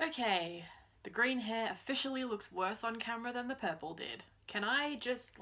Okay, the green hair officially looks worse on camera than the purple did. Can I just,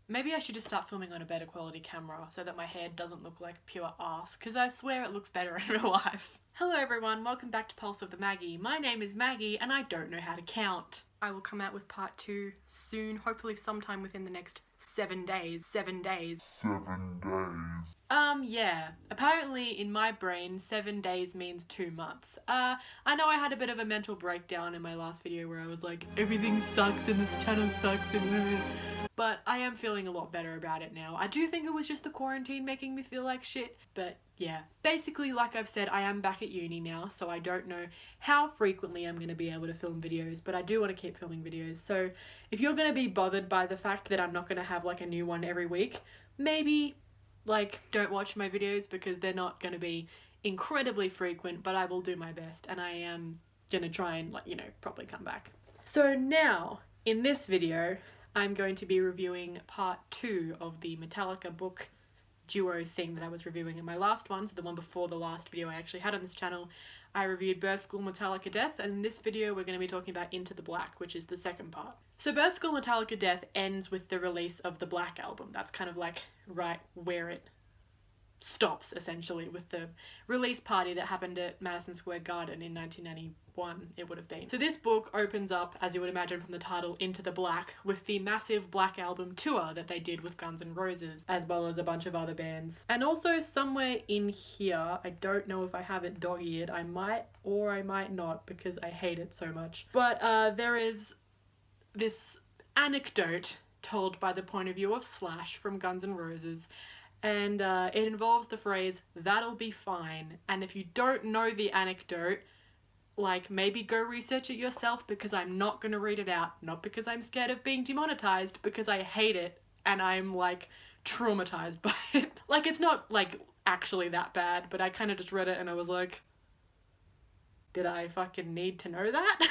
maybe I should just start filming on a better quality camera so that my hair doesn't look like pure arse, because I swear it looks better in real life. Hello everyone, welcome back to Pulse of the Maggie. My name is Maggie and I don't know how to count. I will come out with part 2 soon, hopefully sometime within the next 7 days. 7 days. 7 days. Yeah. Apparently in my brain, 7 days means 2 months. I know I had a bit of a mental breakdown in my last video where I was like, everything sucks and this channel sucks and but I am feeling a lot better about it now. I do think it was just the quarantine making me feel like shit, but yeah. Basically, like I've said, I am back at uni now, so I don't know how frequently I'm going to be able to film videos, but I do want to keep filming videos. So if you're going to be bothered by the fact that I'm not going to have like a new one every week, maybe don't watch my videos because they're not going to be incredibly frequent, but I will do my best and I am going to try and probably come back. So now, in this video, I'm going to be reviewing part 2 of the Metallica book duo thing that I was reviewing in my last one, so the one before the last video I actually had on this channel. I reviewed Birth School Metallica Death, and in this video we're going to be talking about Into the Black, which is the second part. So Birth School Metallica Death ends with the release of the Black Album. That's kind of like right where it stops, essentially, with the release party that happened at Madison Square Garden in 1991, it would have been. So this book opens up, as you would imagine from the title, Into the Black, with the massive Black Album tour that they did with Guns N' Roses, as well as a bunch of other bands. And also somewhere in here, I don't know if I have it dog-eared, I might or I might not because I hate it so much. But there is this anecdote told by the point of view of Slash from Guns N' Roses, and it involves the phrase, "that'll be fine." And if you don't know the anecdote, maybe go research it yourself, because I'm not gonna read it out. Not because I'm scared of being demonetized, because I hate it and I'm traumatized by it. It's not actually that bad, but I kind of just read it and I was like, did I fucking need to know that?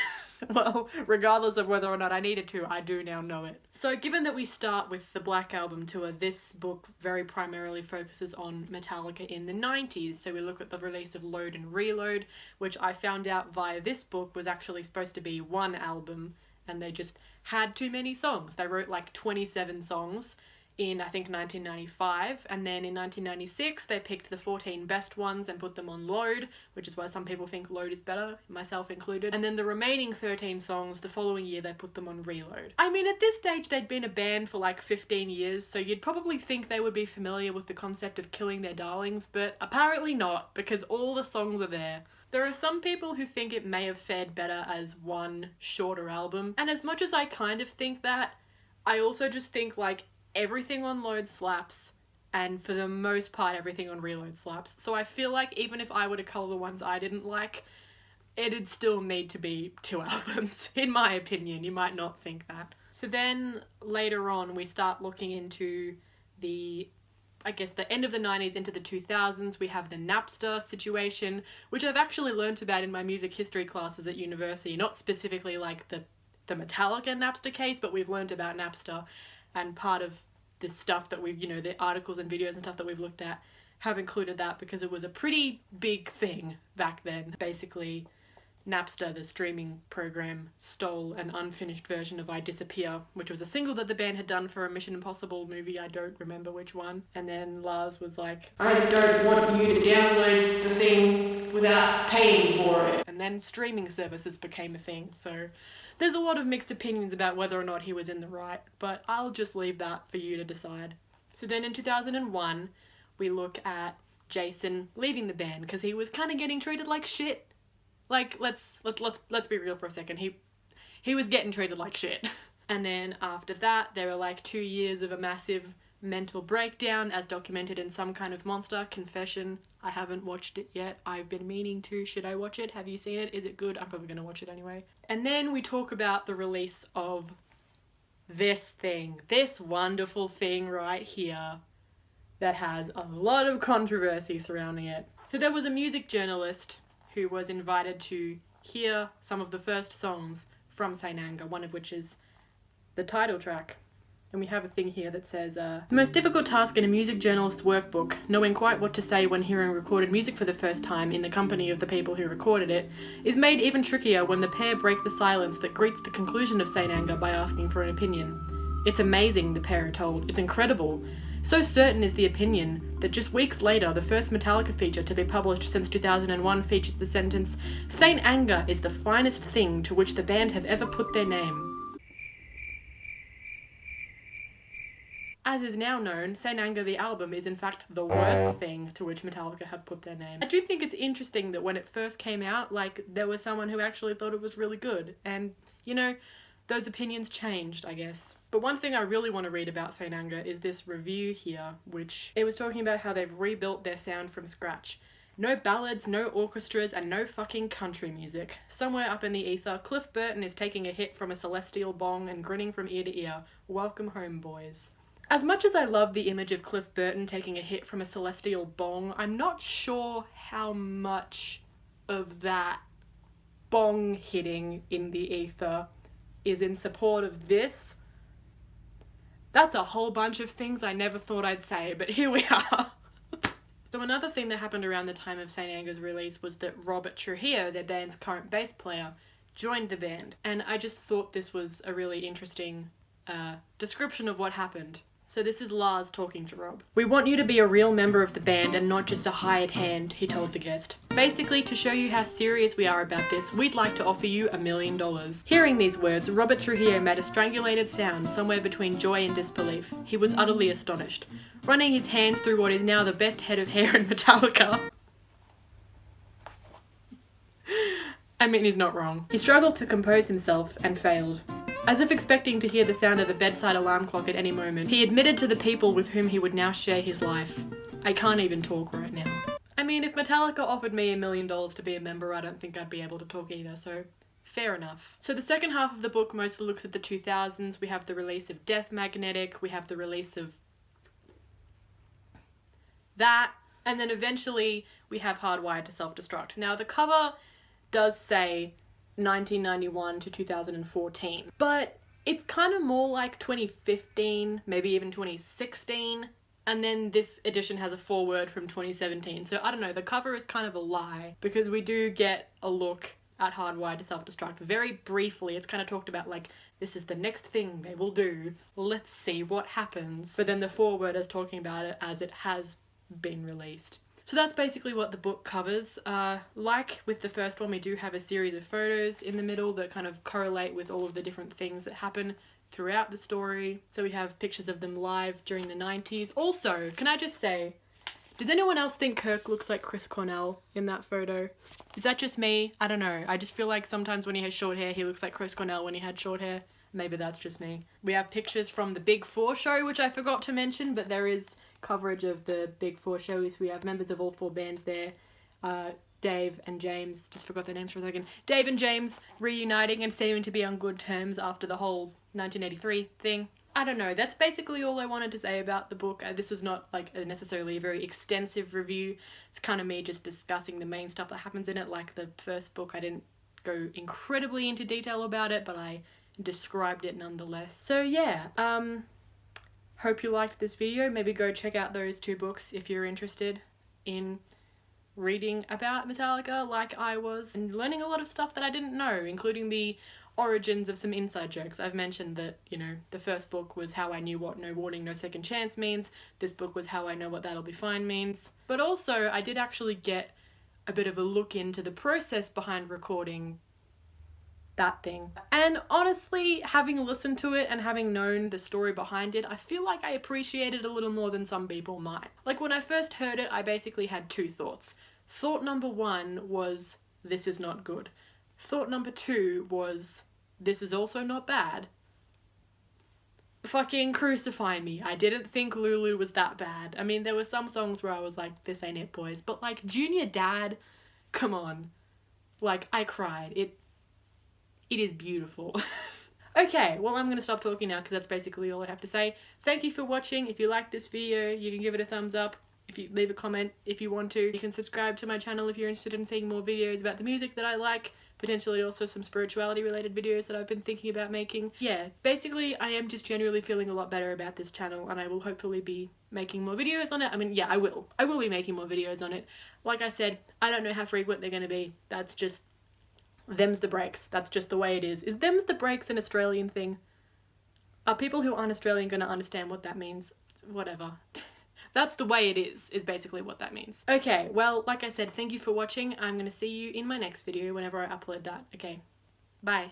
Well, regardless of whether or not I needed to, I do now know it. So given that we start with the Black Album tour, this book very primarily focuses on Metallica in the 90s. So we look at the release of Load and Reload, which I found out via this book was actually supposed to be one album, and they just had too many songs. They wrote 27 songs in, I think, 1995, and then in 1996 they picked the 14 best ones and put them on Load, which is why some people think Load is better, myself included. And then the remaining 13 songs, the following year they put them on Reload. I mean, at this stage they'd been a band for 15 years, so you'd probably think they would be familiar with the concept of killing their darlings, but apparently not, because all the songs are there. There are some people who think it may have fared better as one shorter album, and as much as I kind of think that, I also just think everything on Load slaps, and for the most part everything on Reload slaps. So I feel like even if I were to colour the ones I didn't like, it'd still need to be 2 albums, in my opinion. You might not think that. So then later on we start looking into the end of the 90s into the 2000s. We have the Napster situation, which I've actually learnt about in my music history classes at university. Not specifically the Metallica Napster case, but we've learnt about Napster, and part of the stuff that we've, the articles and videos and stuff that we've looked at have included that because it was a pretty big thing back then. Basically, Napster, the streaming program, stole an unfinished version of I Disappear, which was a single that the band had done for a Mission Impossible movie, I don't remember which one. And then Lars was like, I don't want you to download the thing without paying for it. And then streaming services became a thing, so there's a lot of mixed opinions about whether or not he was in the right, but I'll just leave that for you to decide. So then in 2001, we look at Jason leaving the band because he was kind of getting treated like shit. Let's be real for a second. He was getting treated like shit. And then after that, there were 2 years of a massive mental breakdown, as documented in Some Kind of Monster, Confession. I haven't watched it yet. I've been meaning to. Should I watch it? Have you seen it? Is it good? I'm probably gonna watch it anyway. And then we talk about the release of this thing, this wonderful thing right here that has a lot of controversy surrounding it. So there was a music journalist who was invited to hear some of the first songs from Saint Anger, one of which is the title track. And we have a thing here that says, the most difficult task in a music journalist's workbook, knowing quite what to say when hearing recorded music for the first time in the company of the people who recorded it, is made even trickier when the pair break the silence that greets the conclusion of Saint Anger by asking for an opinion. It's amazing, the pair are told. It's incredible. So certain is the opinion that just weeks later, the first Metallica feature to be published since 2001 features the sentence, "Saint Anger is the finest thing to which the band have ever put their name." As is now known, Saint Anger the album is in fact the worst thing to which Metallica have put their name. I do think it's interesting that when it first came out, like, there was someone who actually thought it was really good. And, you know, those opinions changed, I guess. But one thing I really want to read about Saint Anger is this review here, which it was talking about how they've rebuilt their sound from scratch. No ballads, no orchestras, and no fucking country music. Somewhere up in the ether, Cliff Burton is taking a hit from a celestial bong and grinning from ear to ear. Welcome home, boys. As much as I love the image of Cliff Burton taking a hit from a celestial bong, I'm not sure how much of that bong hitting in the ether is in support of this. That's a whole bunch of things I never thought I'd say, but here we are. So another thing that happened around the time of Saint Anger's release was that Robert Trujillo, their band's current bass player, joined the band. And I just thought this was a really interesting description of what happened. So this is Lars talking to Rob. "We want you to be a real member of the band and not just a hired hand," he told the guest. "Basically, to show you how serious we are about this, we'd like to offer you $1 million. Hearing these words, Robert Trujillo made a strangulated sound somewhere between joy and disbelief. He was utterly astonished, running his hands through what is now the best head of hair in Metallica. I mean, he's not wrong. He struggled to compose himself and failed. As if expecting to hear the sound of a bedside alarm clock at any moment, he admitted to the people with whom he would now share his life, 'I can't even talk right now.' I mean, if Metallica offered me $1 million to be a member, I don't think I'd be able to talk either, so fair enough." So the second half of the book mostly looks at the 2000s. We have the release of Death Magnetic, we have the release of that, and then eventually we have Hardwired to Self-Destruct. Now the cover does say 1991 to 2014, but it's kind of more like 2015, maybe even 2016, and then this edition has a foreword from 2017. So I don't know, the cover is kind of a lie, because we do get a look at Hardwired to Self-Destruct very briefly. It's kind of talked about like, this is the next thing they will do, let's see what happens. But then the foreword is talking about it as it has been released. So that's basically what the book covers. Like with the first one, we do have a series of photos in the middle that kind of correlate with all of the different things that happen throughout the story. So we have pictures of them live during the 90s. Also, can I just say, does anyone else think Kirk looks like Chris Cornell in that photo? Is that just me? I don't know. I just feel like sometimes when he has short hair, he looks like Chris Cornell when he had short hair. Maybe that's just me. We have pictures from the Big Four show, which I forgot to mention, but there is coverage of the Big Four shows. We have members of all four bands there. Dave and James, just forgot their names for a second. Dave and James reuniting and seeming to be on good terms after the whole 1983 thing. I don't know, that's basically all I wanted to say about the book. This is not like necessarily a very extensive review. It's kind of me just discussing the main stuff that happens in it. Like the first book, I didn't go incredibly into detail about it, but I described it nonetheless. So yeah, hope you liked this video. Maybe go check out those two books if you're interested in reading about Metallica like I was, and learning a lot of stuff that I didn't know, including the origins of some inside jokes. I've mentioned that, you know, the first book was how I knew what No Warning, No Second Chance means. This book was how I know what That'll Be Fine means. But also, I did actually get a bit of a look into the process behind recording that thing. And honestly, having listened to it and having known the story behind it, I feel like I appreciate it a little more than some people might. Like when I first heard it, I basically had two thoughts. Thought number one was, this is not good. Thought number two was, this is also not bad. Fucking crucify me. I didn't think Lulu was that bad. I mean, there were some songs where I was like, this ain't it, boys. But like, Junior Dad, come on. Like, I cried. It is beautiful. Okay, well I'm gonna stop talking now because that's basically all I have to say. Thank you for watching. If you liked this video, you can give it a thumbs up. If you leave a comment if you want to. You can subscribe to my channel if you're interested in seeing more videos about the music that I like. potentially also some spirituality related videos that I've been thinking about making. Yeah, basically I am just generally feeling a lot better about this channel, and I will hopefully be making more videos on it. I mean, yeah, I will be making more videos on it. Like I said, I don't know how frequent they're going to be. That's just, them's the breaks. That's just the way it is. Is them's the breaks an Australian thing? Are people who aren't Australian going to understand what that means? Whatever. That's the way it is basically what that means. Okay, well, like I said, thank you for watching. I'm going to see you in my next video whenever I upload that. Okay, bye.